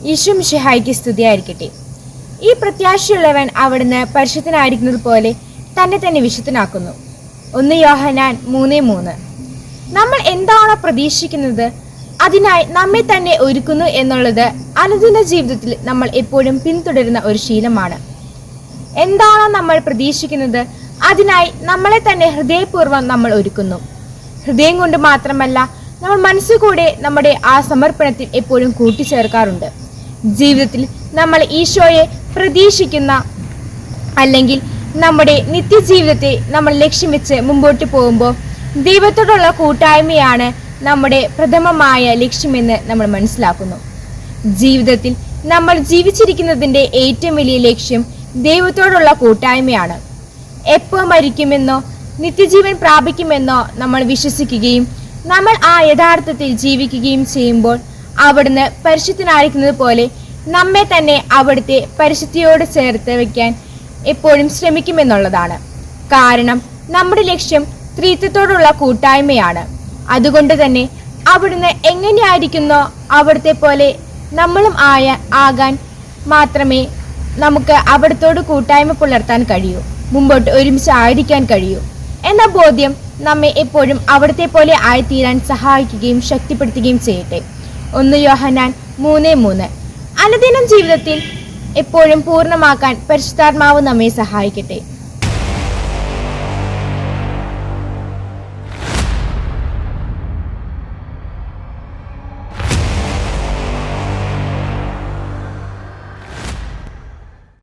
ഈശോ മിശിഹായ്ക്ക് സ്തുതിയായിരിക്കട്ടെ. ഈ പ്രത്യാശയുള്ളവൻ അവിടുന്ന് പരിശുദ്ധനായിരിക്കുന്നത് പോലെ തന്നെ തന്നെ വിശുദ്ധനാക്കുന്നു. 1 യോഹന്നാൻ 3:3. നമ്മൾ എന്താണോ പ്രതീക്ഷിക്കുന്നത് അതിനായി നമ്മെ തന്നെ ഒരുക്കുന്നു എന്നുള്ളത് അനുദിന ജീവിതത്തിൽ നമ്മൾ എപ്പോഴും പിന്തുടരുന്ന ഒരു ശീലമാണ്. എന്താണോ നമ്മൾ പ്രതീക്ഷിക്കുന്നത് അതിനായി നമ്മളെ തന്നെ ഹൃദയപൂർവ്വം നമ്മൾ ഒരുക്കുന്നു. ഹൃദയം കൊണ്ട് മാത്രമല്ല, നമ്മൾ മനസ്സുകൂടെ നമ്മുടെ ആ സമർപ്പണത്തിൽ എപ്പോഴും കൂട്ടിച്ചേർക്കാറുണ്ട്. ജീവിതത്തിൽ നമ്മൾ ഈശോയെ പ്രതീക്ഷിക്കുന്ന അല്ലെങ്കിൽ നമ്മുടെ നിത്യജീവിതത്തെ നമ്മൾ ലക്ഷ്യം വെച്ച് മുമ്പോട്ട് പോകുമ്പോൾ ദൈവത്തോടുള്ള കൂട്ടായ്മയാണ് നമ്മുടെ പ്രഥമമായ ലക്ഷ്യമെന്ന് നമ്മൾ മനസ്സിലാക്കുന്നു. ജീവിതത്തിൽ നമ്മൾ ജീവിച്ചിരിക്കുന്നതിൻ്റെ ഏറ്റവും വലിയ ലക്ഷ്യം ദൈവത്തോടുള്ള കൂട്ടായ്മയാണ്. എപ്പോൾ മരിക്കുമെന്നോ നിത്യജീവൻ പ്രാപിക്കുമെന്നോ നമ്മൾ വിശ്വസിക്കുകയും നമ്മൾ ആ യഥാർത്ഥത്തിൽ ജീവിക്കുകയും ചെയ്യുമ്പോൾ അവിടുന്ന് പരിശുദ്ധനായിരിക്കുന്നത് പോലെ നമ്മെ തന്നെ അവിടുത്തെ പരിശുദ്ധിയോട് ചേർത്ത് വയ്ക്കാൻ എപ്പോഴും ശ്രമിക്കുമെന്നുള്ളതാണ്. കാരണം നമ്മുടെ ലക്ഷ്യം ത്രിത്വത്തോടുള്ള കൂട്ടായ്മയാണ്. അതുകൊണ്ട് തന്നെ അവിടുന്ന് എങ്ങനെയായിരിക്കുന്നോ അവിടുത്തെ പോലെ നമ്മളും ആകാൻ മാത്രമേ നമുക്ക് അവിടുത്തോട് കൂട്ടായ്മ പുലർത്താൻ കഴിയൂ, മുമ്പോട്ട് ഒരുമിച്ച് ആയിരിക്കാൻ കഴിയൂ എന്ന ബോധ്യം നമ്മെ എപ്പോഴും അവിടുത്തെ പോലെ ആയിത്തീരാൻ സഹായിക്കുകയും ശക്തിപ്പെടുത്തുകയും ചെയ്യട്ടെ. 1 യോഹന്നാൻ 3:3. അനുദിനം ജീവിതത്തിൽ എപ്പോഴും പൂർണ്ണമാക്കാൻ പരിശുദ്ധാത്മാവ് നമ്മെ സഹായിക്കട്ടെ.